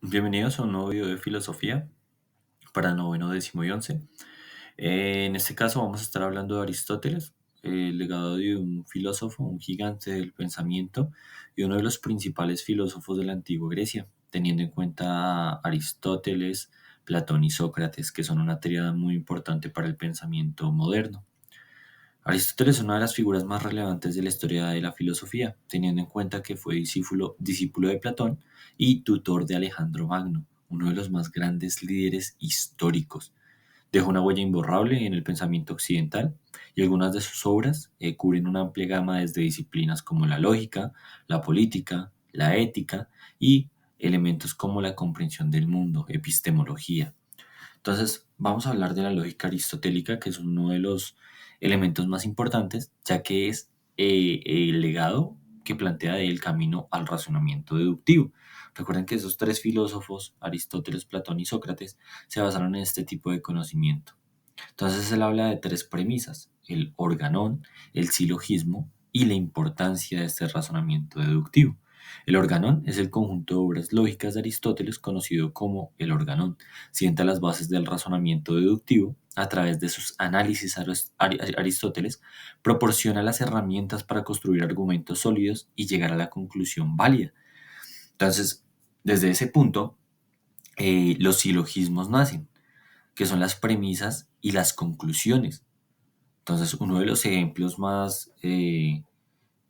Bienvenidos a un nuevo video de filosofía para noveno, décimo y once. En este caso vamos a estar hablando de Aristóteles, el legado de un filósofo, un gigante del pensamiento y uno de los principales filósofos de la antigua Grecia, teniendo en cuenta a Aristóteles, Platón y Sócrates, que son una tríada muy importante para el pensamiento moderno. Aristóteles es una de las figuras más relevantes de la historia de la filosofía, teniendo en cuenta que fue discípulo de Platón y tutor de Alejandro Magno, uno de los más grandes líderes históricos. Dejó una huella imborrable en el pensamiento occidental y algunas de sus obras cubren una amplia gama desde disciplinas como la lógica, la política, la ética y elementos como la comprensión del mundo, epistemología. Entonces, vamos a hablar de la lógica aristotélica, que es uno de los elementos más importantes, ya que es el legado que plantea el camino al razonamiento deductivo. Recuerden que esos tres filósofos, Aristóteles, Platón y Sócrates, se basaron en este tipo de conocimiento. Entonces, él habla de tres premisas: el organón, el silogismo y la importancia de este razonamiento deductivo. El organón es el conjunto de obras lógicas de Aristóteles conocido como el organón. Sienta las bases del razonamiento deductivo a través de sus análisis. Aristóteles proporciona las herramientas para construir argumentos sólidos y llegar a la conclusión válida. Entonces, desde ese punto, los silogismos nacen, que son las premisas y las conclusiones. Entonces, uno de los ejemplos más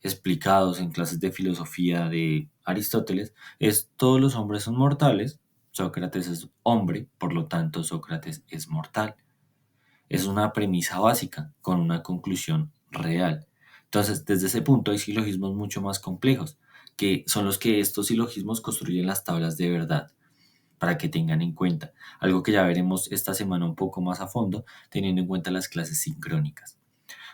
explicados en clases de filosofía de Aristóteles es: todos los hombres son mortales, Sócrates es hombre, por lo tanto Sócrates es mortal. Es una premisa básica con una conclusión real. Entonces, desde ese punto hay silogismos mucho más complejos, que son los que estos silogismos construyen las tablas de verdad, para que tengan en cuenta, algo que ya veremos esta semana un poco más a fondo, teniendo en cuenta las clases sincrónicas.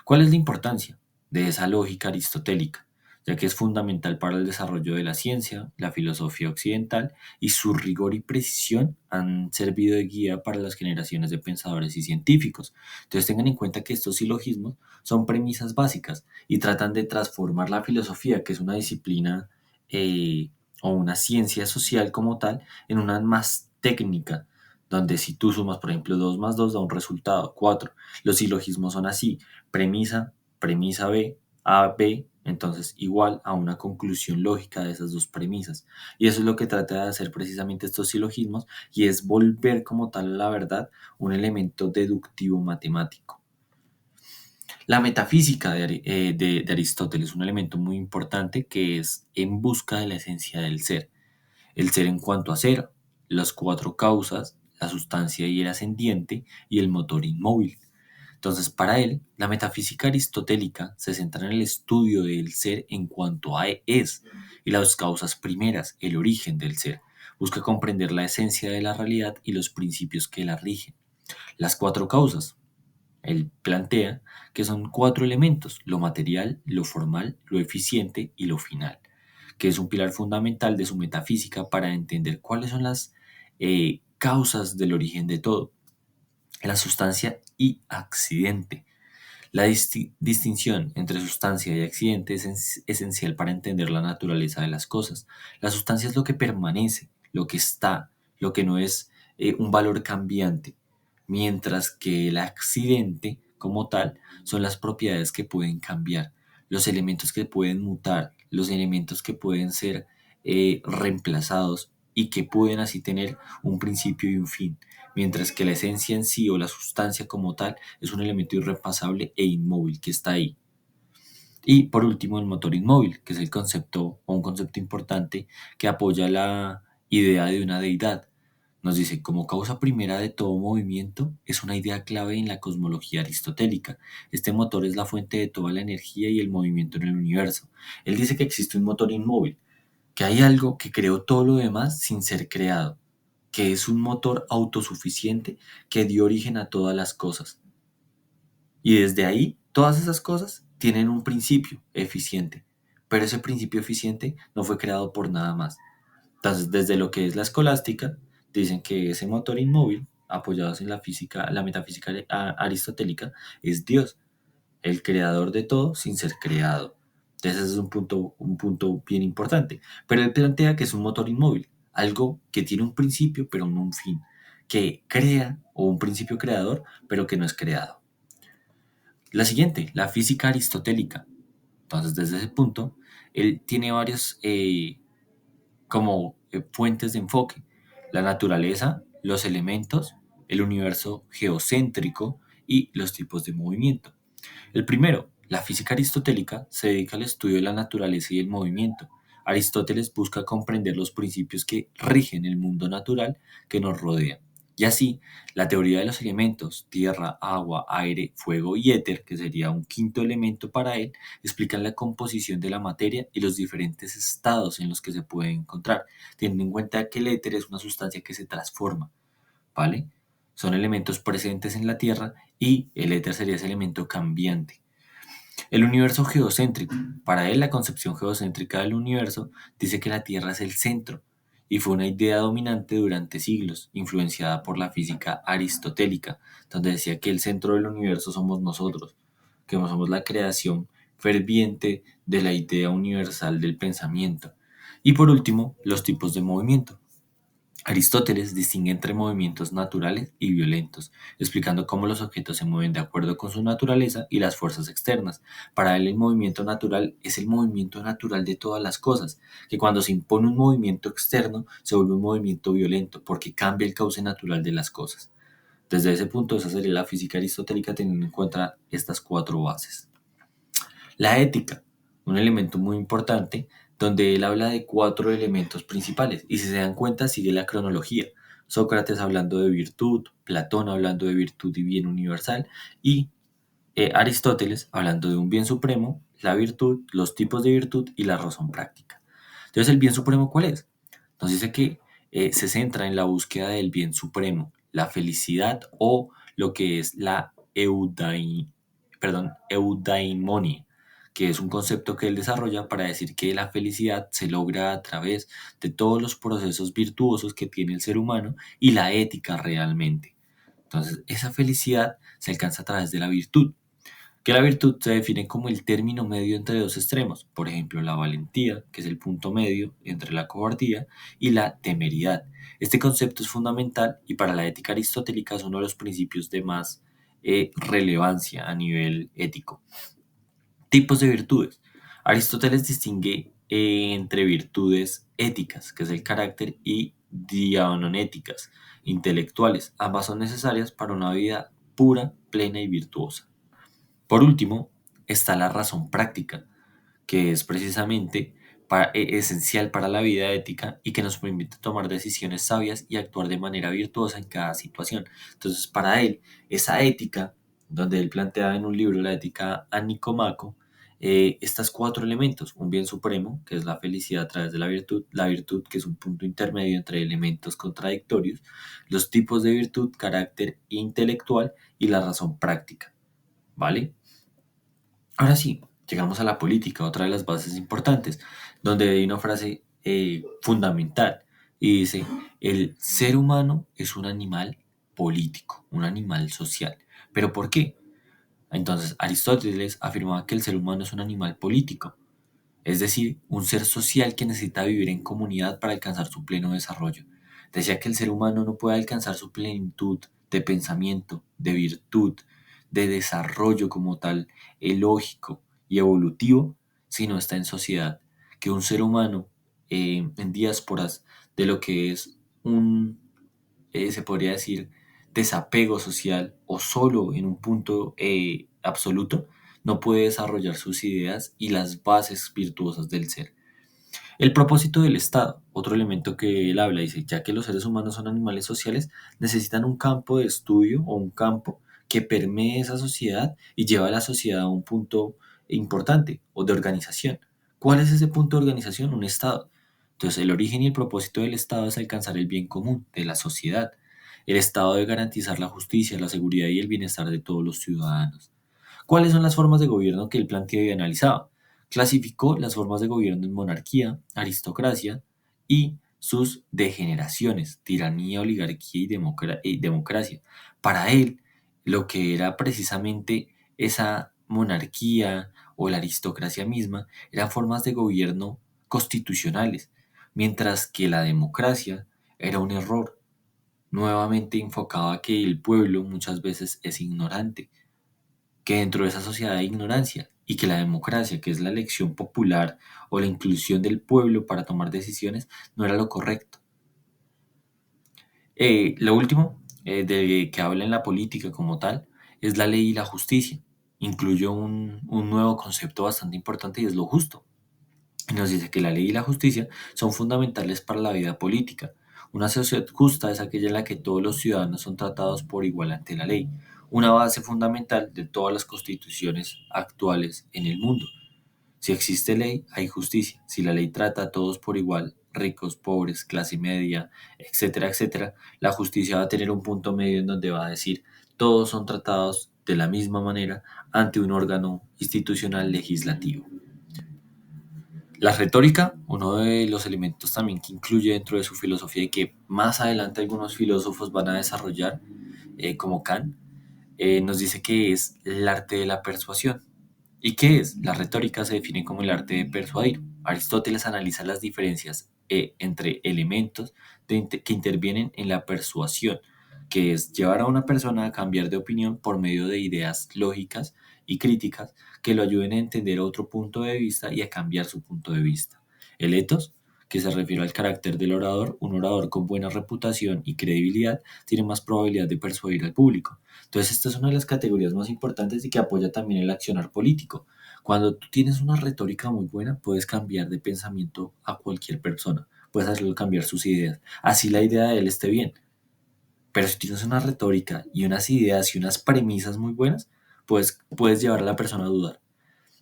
¿Cuál es la importancia de esa lógica aristotélica? Ya que es fundamental para el desarrollo de la ciencia, la filosofía occidental, y su rigor y precisión han servido de guía para las generaciones de pensadores y científicos. Entonces tengan en cuenta que estos silogismos son premisas básicas y tratan de transformar la filosofía, que es una disciplina eh, o una ciencia social como tal, en una más técnica, donde si tú sumas, por ejemplo, 2 más 2 da un resultado, 4. Los silogismos son así: premisa, premisa B, A, B, entonces igual a una conclusión lógica de esas dos premisas. Y eso es lo que trata de hacer precisamente estos silogismos, y es volver como tal a la verdad un elemento deductivo matemático. La metafísica de Aristóteles es un elemento muy importante, que es en busca de la esencia del ser. El ser en cuanto a ser, las cuatro causas, la sustancia y el ascendiente, y el motor inmóvil. Entonces, para él, la metafísica aristotélica se centra en el estudio del ser en cuanto a es y las causas primeras, el origen del ser. Busca comprender la esencia de la realidad y los principios que la rigen. Las cuatro causas. Él plantea que son cuatro elementos: lo material, lo formal, lo eficiente y lo final, que es un pilar fundamental de su metafísica para entender cuáles son las causas del origen de todo: la sustancia y accidente. La distinción entre sustancia y accidente es esencial para entender la naturaleza de las cosas. La sustancia es lo que permanece, lo que está, lo que no es un valor cambiante, mientras que el accidente como tal son las propiedades que pueden cambiar, los elementos que pueden mutar, los elementos que pueden ser reemplazados y que pueden así tener un principio y un fin, mientras que la esencia en sí o la sustancia como tal es un elemento irrepasable e inmóvil que está ahí. Y por último, el motor inmóvil, que es el concepto o un concepto importante que apoya la idea de una deidad. Nos dice: como causa primera de todo movimiento, es una idea clave en la cosmología aristotélica. Este motor es la fuente de toda la energía y el movimiento en el universo. Él dice que existe un motor inmóvil, que hay algo que creó todo lo demás sin ser creado, que es un motor autosuficiente que dio origen a todas las cosas. Y desde ahí, todas esas cosas tienen un principio eficiente, pero ese principio eficiente no fue creado por nada más. Entonces, desde lo que es la escolástica, dicen que ese motor inmóvil, apoyados en la física, la metafísica aristotélica, es Dios, el creador de todo sin ser creado. Entonces, ese es un punto bien importante. Pero él plantea que es un motor inmóvil. algo que tiene un principio pero no un fin, que crea o un principio creador pero que no es creado. La siguiente, la física aristotélica. Entonces, desde ese punto, él tiene varios fuentes de enfoque. La naturaleza, los elementos, el universo geocéntrico y los tipos de movimiento. El primero, la física aristotélica, se dedica al estudio de la naturaleza y el movimiento. Aristóteles busca comprender los principios que rigen el mundo natural que nos rodea. Y así, la teoría de los elementos, tierra, agua, aire, fuego y éter, que sería un quinto elemento para él, explican la composición de la materia y los diferentes estados en los que se puede encontrar, teniendo en cuenta que el éter es una sustancia que se transforma, ¿vale? Son elementos presentes en la Tierra y el éter sería ese elemento cambiante. El universo geocéntrico. Para él, la concepción geocéntrica del universo dice que la Tierra es el centro y fue una idea dominante durante siglos, influenciada por la física aristotélica, donde decía que el centro del universo somos nosotros, que somos la creación ferviente de la idea universal del pensamiento. Y por último, los tipos de movimiento. Aristóteles distingue entre movimientos naturales y violentos, explicando cómo los objetos se mueven de acuerdo con su naturaleza y las fuerzas externas. Para él el movimiento natural es el movimiento natural de todas las cosas, que cuando se impone un movimiento externo se vuelve un movimiento violento porque cambia el cauce natural de las cosas. Desde ese punto, esa sería la física aristotélica teniendo en cuenta estas cuatro bases. La ética, un elemento muy importante, donde él habla de cuatro elementos principales y si se dan cuenta sigue la cronología. Sócrates hablando de virtud, Platón hablando de virtud y bien universal y Aristóteles hablando de un bien supremo, la virtud, los tipos de virtud y la razón práctica. Entonces, ¿el bien supremo cuál es? Nos dice que se centra en la búsqueda del bien supremo, la felicidad o lo que es la eudaimonia, que es un concepto que él desarrolla para decir que la felicidad se logra a través de todos los procesos virtuosos que tiene el ser humano y la ética realmente. Entonces, esa felicidad se alcanza a través de la virtud, que la virtud se define como el término medio entre dos extremos, por ejemplo, la valentía, que es el punto medio entre la cobardía, y la temeridad. Este concepto es fundamental y para la ética aristotélica es uno de los principios de más relevancia a nivel ético. Tipos de virtudes. Aristóteles distingue entre virtudes éticas, que es el carácter, y dianonéticas, intelectuales. Ambas son necesarias para una vida pura, plena y virtuosa. Por último, está la razón práctica, que es precisamente esencial para la vida ética y que nos permite tomar decisiones sabias y actuar de manera virtuosa en cada situación. Entonces, para él, esa ética, donde él plantea en un libro la ética a Nicomaco, estos cuatro elementos, un bien supremo, que es la felicidad a través de la virtud, que es un punto intermedio entre elementos contradictorios, los tipos de virtud, carácter intelectual y la razón práctica, ¿vale? Ahora sí, llegamos a la política, otra de las bases importantes, donde hay una frase fundamental y dice, el ser humano es un animal político, un animal social. ¿Pero por qué? Entonces, Aristóteles afirmaba que el ser humano es un animal político, es decir, un ser social que necesita vivir en comunidad para alcanzar su pleno desarrollo. Decía que el ser humano no puede alcanzar su plenitud de pensamiento, de virtud, de desarrollo como tal, lógico y evolutivo, si no está en sociedad. Que un ser humano en diásporas de lo que es un, se podría decir, desapego social o solo en un punto absoluto, no puede desarrollar sus ideas y las bases virtuosas del ser. El propósito del Estado, otro elemento que él habla, dice, ya que los seres humanos son animales sociales, necesitan un campo de estudio o un campo que permee esa sociedad y lleva a la sociedad a un punto importante o de organización. ¿Cuál es ese punto de organización? Un Estado. Entonces, el origen y el propósito del Estado es alcanzar el bien común de la sociedad. El Estado debe garantizar la justicia, la seguridad y el bienestar de todos los ciudadanos. ¿Cuáles son las formas de gobierno que él planteó y analizaba? Clasificó las formas de gobierno en monarquía, aristocracia y sus degeneraciones, tiranía, oligarquía y democracia. Para él, lo que era precisamente esa monarquía o la aristocracia misma eran formas de gobierno constitucionales, mientras que la democracia era un error. Nuevamente enfocaba que el pueblo muchas veces es ignorante, que dentro de esa sociedad hay ignorancia y que la democracia, que es la elección popular o la inclusión del pueblo para tomar decisiones, no era lo correcto. Lo último de que habla en la política como tal es la ley y la justicia. Incluyó un nuevo concepto bastante importante y es lo justo. Nos dice que la ley y la justicia son fundamentales para la vida política. Una sociedad justa es aquella en la que todos los ciudadanos son tratados por igual ante la ley, una base fundamental de todas las constituciones actuales en el mundo. Si existe ley, hay justicia. Si la ley trata a todos por igual, ricos, pobres, clase media, etcétera, etcétera, la justicia va a tener un punto medio en donde va a decir todos son tratados de la misma manera ante un órgano institucional legislativo. La retórica, uno de los elementos también que incluye dentro de su filosofía y que más adelante algunos filósofos van a desarrollar, como Kant, nos dice que es el arte de la persuasión. ¿Y qué es? La retórica se define como el arte de persuadir. Aristóteles analiza las diferencias entre elementos que intervienen en la persuasión, que es llevar a una persona a cambiar de opinión por medio de ideas lógicas y críticas que lo ayuden a entender otro punto de vista y a cambiar su punto de vista. El ethos, que se refiere al carácter del orador, un orador con buena reputación y credibilidad tiene más probabilidad de persuadir al público. Entonces, esta es una de las categorías más importantes y que apoya también el accionar político. Cuando tú tienes una retórica muy buena, puedes cambiar de pensamiento a cualquier persona, puedes hacerlo cambiar sus ideas, así la idea de él esté bien. Pero si tienes una retórica y unas ideas y unas premisas muy buenas, pues puedes llevar a la persona a dudar.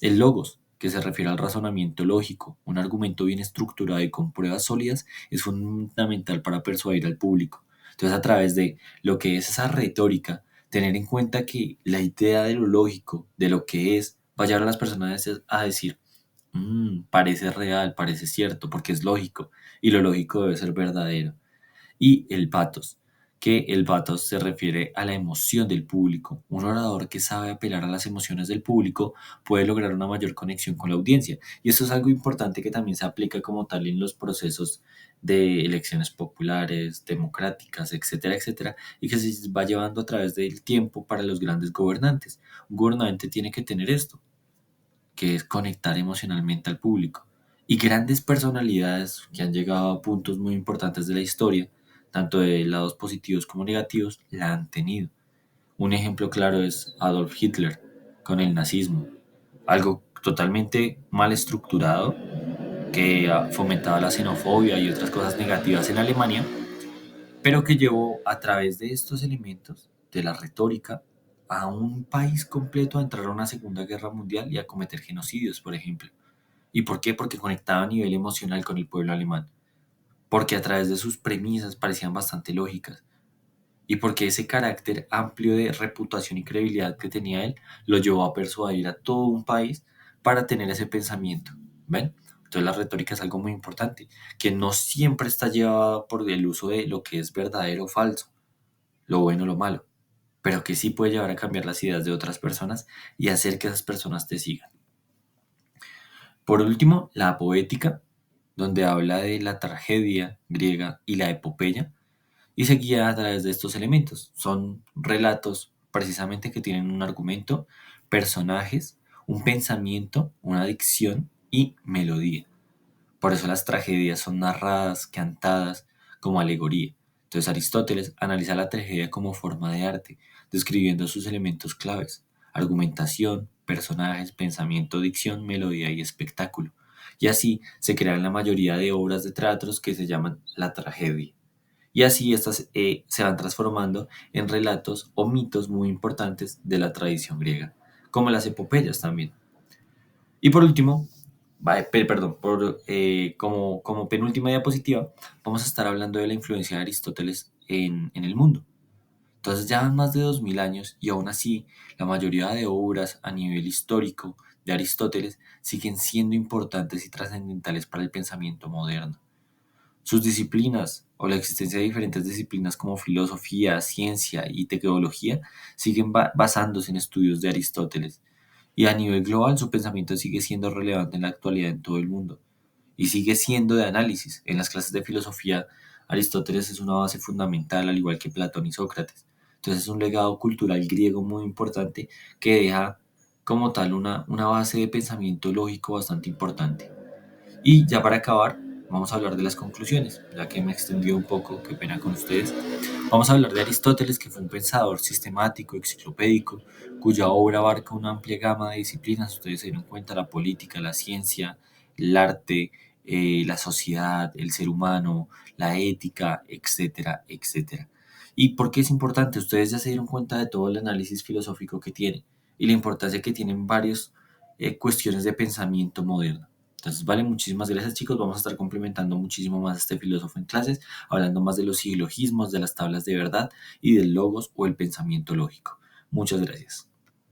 El logos, que se refiere al razonamiento lógico, un argumento bien estructurado y con pruebas sólidas, es fundamental para persuadir al público. Entonces, a través de lo que es esa retórica, tener en cuenta que la idea de lo lógico, de lo que es, va a llevar a las personas a decir, parece real, parece cierto, porque es lógico, y lo lógico debe ser verdadero. Y el pathos, que el pathos se refiere a la emoción del público. Un orador que sabe apelar a las emociones del público puede lograr una mayor conexión con la audiencia. Y eso es algo importante que también se aplica como tal en los procesos de elecciones populares, democráticas, etcétera, etcétera, y que se va llevando a través del tiempo para los grandes gobernantes. Un gobernante tiene que tener esto, que es conectar emocionalmente al público. Y grandes personalidades que han llegado a puntos muy importantes de la historia, tanto de lados positivos como negativos, la han tenido. Un ejemplo claro es Adolf Hitler con el nazismo, algo totalmente mal estructurado que fomentaba la xenofobia y otras cosas negativas en Alemania, pero que llevó a través de estos elementos de la retórica a un país completo a entrar a una Segunda Guerra Mundial y a cometer genocidios, por ejemplo. ¿Y por qué? Porque conectaba a nivel emocional con el pueblo alemán, porque a través de sus premisas parecían bastante lógicas y porque ese carácter amplio de reputación y credibilidad que tenía él lo llevó a persuadir a todo un país para tener ese pensamiento. ¿Ven? Entonces la retórica es algo muy importante, que no siempre está llevada por el uso de lo que es verdadero o falso, lo bueno o lo malo, pero que sí puede llevar a cambiar las ideas de otras personas y hacer que esas personas te sigan. Por último, la poética, donde habla de la tragedia griega y la epopeya, y se guía a través de estos elementos. Son relatos precisamente que tienen un argumento, personajes, un pensamiento, una dicción y melodía. Por eso las tragedias son narradas, cantadas, como alegoría. Entonces Aristóteles analiza la tragedia como forma de arte, describiendo sus elementos claves: argumentación, personajes, pensamiento, dicción, melodía y espectáculo. Y así se crean la mayoría de obras de teatros que se llaman la tragedia. Y así estas se van transformando en relatos o mitos muy importantes de la tradición griega, como las epopeyas también. Y por último, perdón, como penúltima diapositiva, vamos a estar hablando de la influencia de Aristóteles en el mundo. Entonces ya van más de 2000 años y aún así la mayoría de obras a nivel histórico de Aristóteles siguen siendo importantes y trascendentales para el pensamiento moderno. Sus disciplinas o la existencia de diferentes disciplinas como filosofía, ciencia y tecnología siguen basándose en estudios de Aristóteles y a nivel global su pensamiento sigue siendo relevante en la actualidad en todo el mundo. y sigue siendo de análisis. En las clases de filosofía, Aristóteles es una base fundamental, al igual que Platón y Sócrates. Entonces es un legado cultural griego muy importante que deja como tal una base de pensamiento lógico bastante importante. Y ya para acabar, vamos a hablar de las conclusiones, ya que me extendió un poco, qué pena con ustedes. Vamos a hablar de Aristóteles, que fue un pensador sistemático, enciclopédico, cuya obra abarca una amplia gama de disciplinas. Ustedes se dieron cuenta: la política, la ciencia, el arte, la sociedad, el ser humano, la ética, etcétera, etcétera. ¿Y por qué es importante? Ustedes ya se dieron cuenta de todo el análisis filosófico que tiene y la importancia que tienen varias cuestiones de pensamiento moderno. Entonces, vale, muchísimas gracias, chicos. Vamos a estar complementando muchísimo más a este filósofo en clases, hablando más de los silogismos, de las tablas de verdad y del logos o el pensamiento lógico. Muchas gracias.